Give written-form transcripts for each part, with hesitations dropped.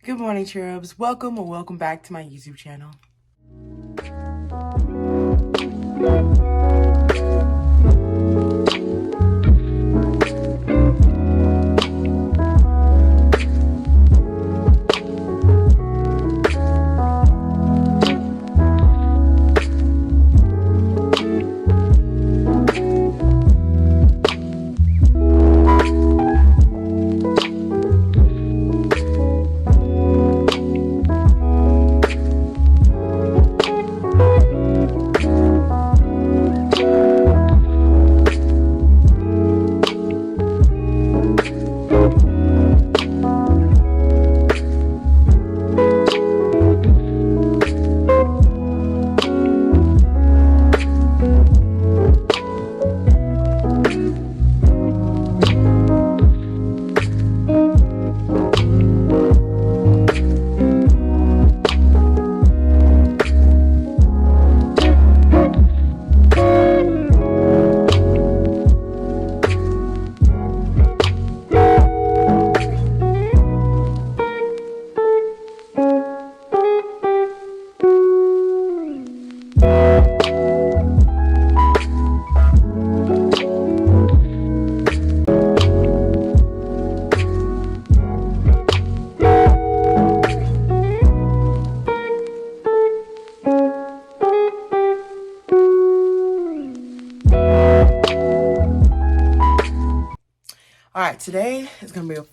Good morning, cherubs. Welcome or welcome back to my YouTube channel. All right, today's gonna be a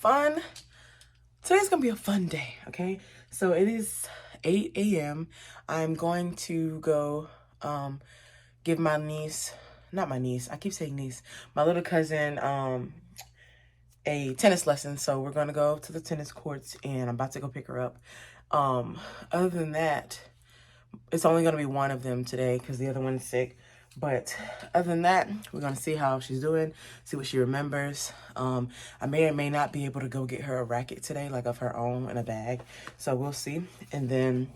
fun day, okay? So it is 8 a.m. I'm going to go give my niece, not my niece, I keep saying niece, my little cousin a tennis lesson. So we're gonna go to the tennis courts and I'm about to go pick her up. Other than that, it's only gonna be one of them today because the other one's sick. But other than that, we're going to see how she's doing, see what she remembers. I may or may not be able to go get her a racket today, like of her own in a bag. So we'll see. And then,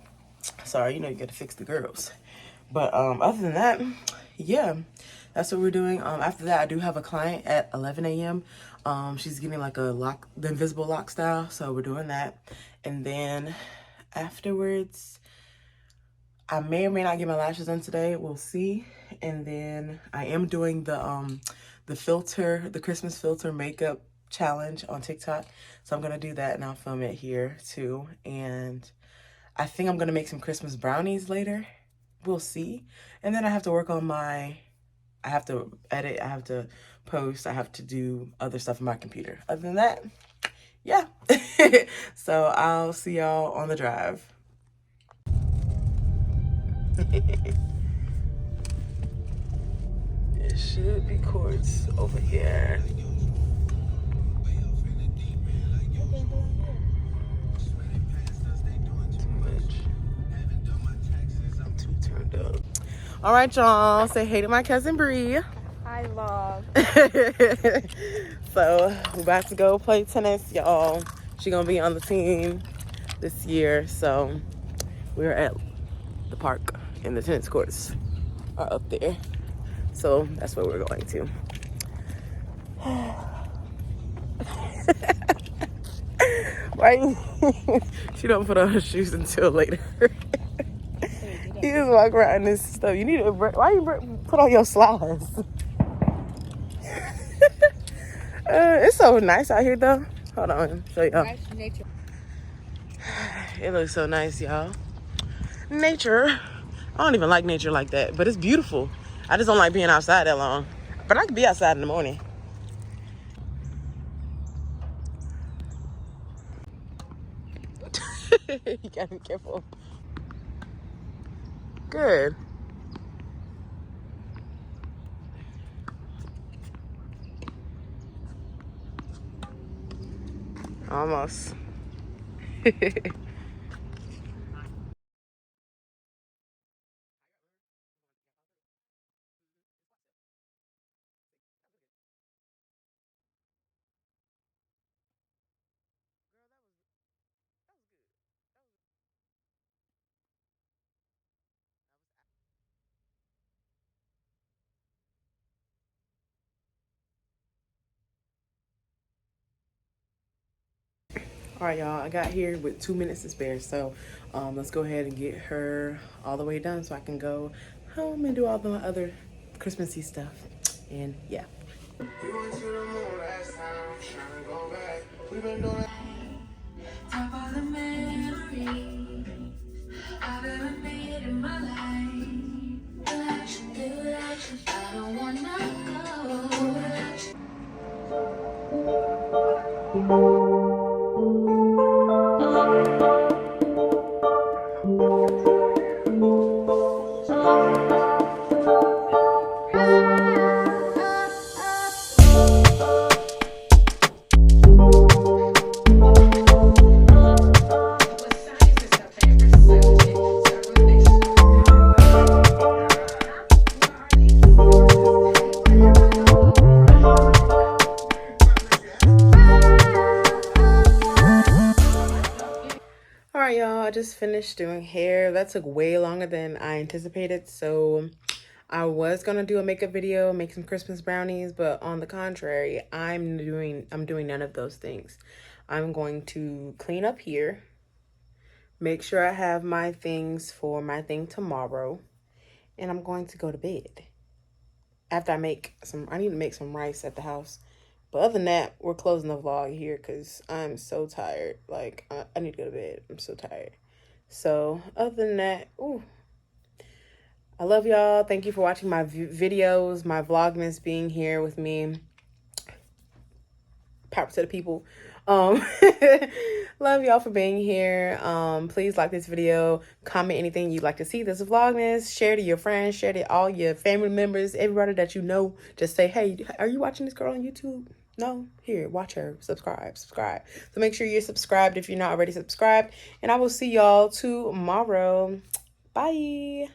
sorry, you know, you got to fix the girls. But other than that, yeah, that's what we're doing. After that, I do have a client at 11 a.m. She's getting like a lock, the invisible lock style. So we're doing that. And then afterwards, I may or may not get my lashes done today. We'll see. And then I am doing the filter, the Christmas filter makeup challenge on TikTok. So I'm gonna do that and I'll film it here too. And I think I'm gonna make some Christmas brownies later. We'll see. And then I have to work on I have to edit, I have to post, I have to do other stuff on my computer. Other than that, yeah. So I'll see y'all on the drive. It should be courts over here. Too much. I'm too turned up. All right, y'all. Say hey to my cousin Bree. Hi, love. So we're about to go play tennis, y'all. She's gonna be on the team this year. So we're at the park and the tennis courts are up there. So that's where we're going to. Right? She don't put on her shoes until later. You just walk around in this stuff. You need to. Why you put on your slides? It's so nice out here, though. Hold on, show y'all. Nature. It looks so nice, y'all. Nature. I don't even like nature like that, but it's beautiful. I just don't like being outside that long. But I can be outside in the morning. You gotta be careful. Good. Almost. All right, y'all, I got here with 2 minutes to spare, so let's go ahead and get her all the way done so I can go home and do all the other Christmassy stuff. And yeah. We went to the moon last time, trying to go back. We've been doing top of the memories I've ever made in my life. I don't wanna Alright, y'all, I just finished doing hair. That took way longer than I anticipated, so I was gonna do a makeup video, make some Christmas brownies, but on the contrary, I'm doing none of those things. I'm going to clean up here, make sure I have my things for my thing tomorrow, and I'm going to go to bed. After I need to make some rice at the house. But other than that, we're closing the vlog here because I'm so tired. Like, I need to go to bed. I'm so tired. So, other than that, I love y'all. Thank you for watching my videos, my Vlogmas, being here with me. Power to the people. Love y'all for being here. Please like this video, comment anything you'd like to see. This is Vlogmas. Share to your friends, share to all your family members, everybody that you know. Just say, hey, are you watching this girl on YouTube? No? Here, watch her. Subscribe. So make sure you're subscribed if you're not already subscribed. And I will see y'all tomorrow. Bye.